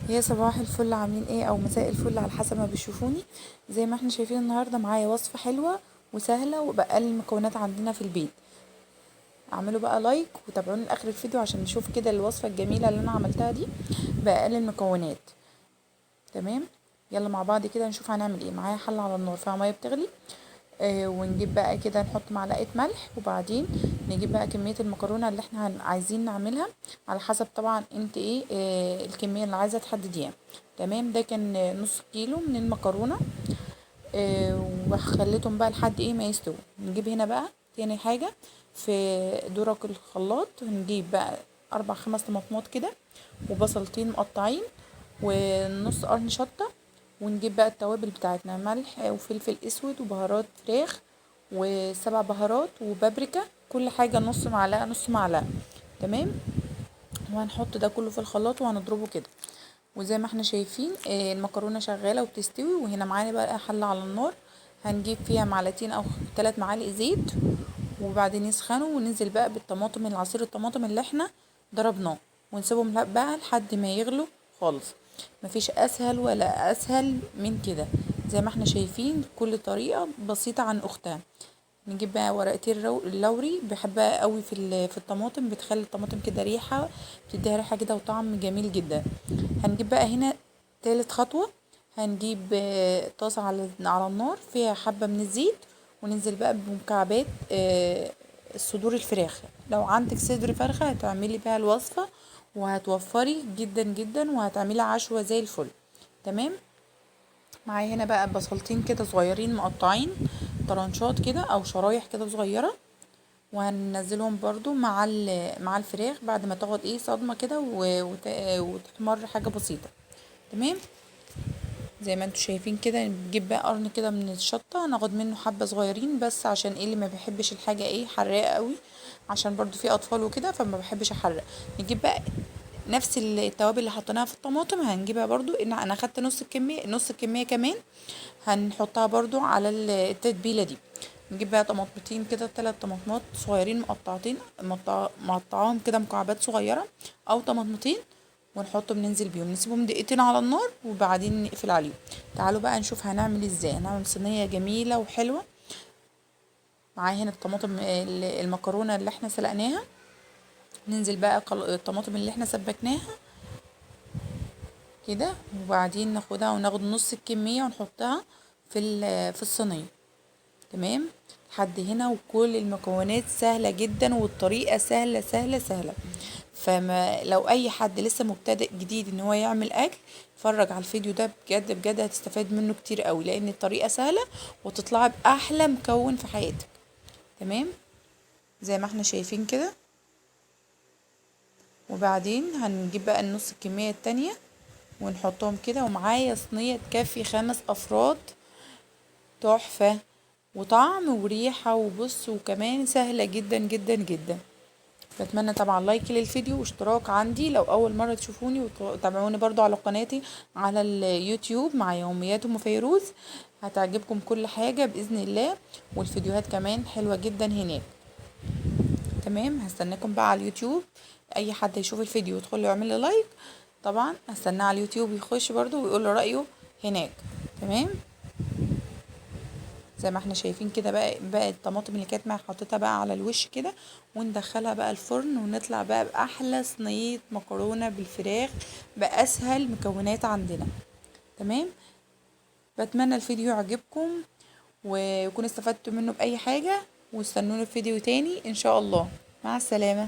يا صباح الفل، عاملين ايه او مساء الفل على حسب ما بيشوفوني. زي ما احنا شايفين النهارده معايا وصفه حلوه وسهله وباقل المكونات عندنا في البيت. اعملوا بقى لايك وتابعوني لاخر الفيديو عشان نشوف كده الوصفه الجميله اللي انا عملتها دي باقل المكونات. تمام، يلا مع بعض كده نشوف هنعمل ايه. معايا حله على النار فيها ميه بتغلي، ونجيب بقى كده نحط معلقه ملح، وبعدين نجيب بقى كميه المكرونه اللي احنا عايزين نعملها على حسب طبعا انت ايه الكميه اللي عايزه تحدديها. تمام، ده كان نص كيلو من المكرونه. وخليتهم بقى لحد ايه ما يستووا. نجيب هنا بقى تاني حاجه في درك الخلاط، هنجيب بقى 4 5 طماطمات كده، وبصلتين مقطعين، ونص قرن شطه. ونجيب بقى التوابل بتاعتنا: ملح وفلفل اسود وبهارات فراخ و7 بهارات وبابريكا، كل حاجة نص معلقة نص معلقة. تمام، وهنحط ده كله في الخلاط وهنضربه كده. وزي ما احنا شايفين المكرونة شغالة وبتستوي. وهنا معانا بقى حلة على النار، هنجيب فيها معلقتين او 3 معالق زيت، وبعدين يسخنوا وننزل بقى بالطماطم، العصير الطماطم اللي احنا ضربناه، ونسيبهم بقى لحد ما يغلوا خالص. مفيش اسهل ولا اسهل من كده. زي ما احنا شايفين كل طريقة بسيطة عن اختها. نجيب بقى ورقتين اللوري، بحبها قوي في الطماطم، بتخلي الطماطم كده ريحة، بتديها ريحة كده وطعم جميل جدا. هنجيب بقى هنا تالت خطوة، هنجيب طاسة على النار فيها حبة من الزيت، وننزل بقى بمكعبات صدور الفراخ. لو عندك صدر فرخة هتعملي بيها الوصفة وهتوفري جدا جدا، وهتعملي عشوة زي الفل. تمام، معايا هنا بقى بصلتين كده صغيرين مقطعين طرنشات كده او شرايح كده صغيرة، وهننزلهم برضو مع الفراخ بعد ما تاخد ايه صدمة كده وتحمر حاجة بسيطة. تمام، زي ما انتوا شايفين كده نجيب بقى قرن كده من الشطة، ناخد منه حبة صغيرين بس عشان ايه اللي ما بيحبش الحاجة ايه حراقة قوي، عشان برضو في اطفال وكده فما بحبش احرق. نجيب بقى نفس التوابل اللي حطيناها في الطماطم هنجيبها برضو، ان انا اخدت نص الكمية كمان هنحطها برضو على التتبيلة دي. نجيب بقى طماطمتين كده 3 طماطمات صغيرين مقطعتين، مقطعاهم كده مكعبات صغيرة، او طماطمتين، ونحطهم ننزل بيهم نسيبهم دقيقتين على النار وبعدين نقفل عليهم. تعالوا بقى نشوف هنعمل ازاي. هنعمل صينية جميلة وحلوة. معايا هنا الطماطم المكرونة اللي احنا سلقناها، ننزل بقى الطماطم اللي احنا سبكناها كده، وبعدين ناخدها وناخد نص الكمية ونحطها في الصينية. تمام، لحد هنا وكل المكونات سهلة جدا والطريقة سهلة سهلة سهلة. فما لو اي حد لسه مبتدئ جديد ان هو يعمل اكل، اتفرج على الفيديو ده بجد بجد هتستفاد منه كتير قوي، لان الطريقة سهلة وتطلع باحلى مكون في حياتك. تمام، زي ما احنا شايفين كده. وبعدين هنجيب بقى النص الكمية التانية ونحطهم كده، ومعايا صينية تكفي 5 افراد. تحفة وطعم وريحة وبص، وكمان سهلة جدا جدا جدا. بتمنى طبعا لايك للفيديو واشتراك عندي لو اول مرة تشوفوني، وتابعوني برضو على قناتي على اليوتيوب مع يوميات ام فيروز. هتعجبكم كل حاجة بإذن الله، والفيديوهات كمان حلوة جدا هناك. تمام، هستناكم بقى على اليوتيوب. اي حد يشوف الفيديو يدخل يعمل لي لايك، طبعا هستناه على اليوتيوب يخش برضو ويقول له رأيه هناك. تمام، زي ما احنا شايفين كده بقى الطماطم اللي كانت معايا حطيتها بقى على الوش كده، وندخلها بقى الفرن ونطلع بقى باحلى صينيه مكرونه بالفراخ باسهل مكونات عندنا. تمام، بتمنى الفيديو يعجبكم ويكون استفدتوا منه باي حاجه، واستنوني في فيديو تاني ان شاء الله. مع السلامه.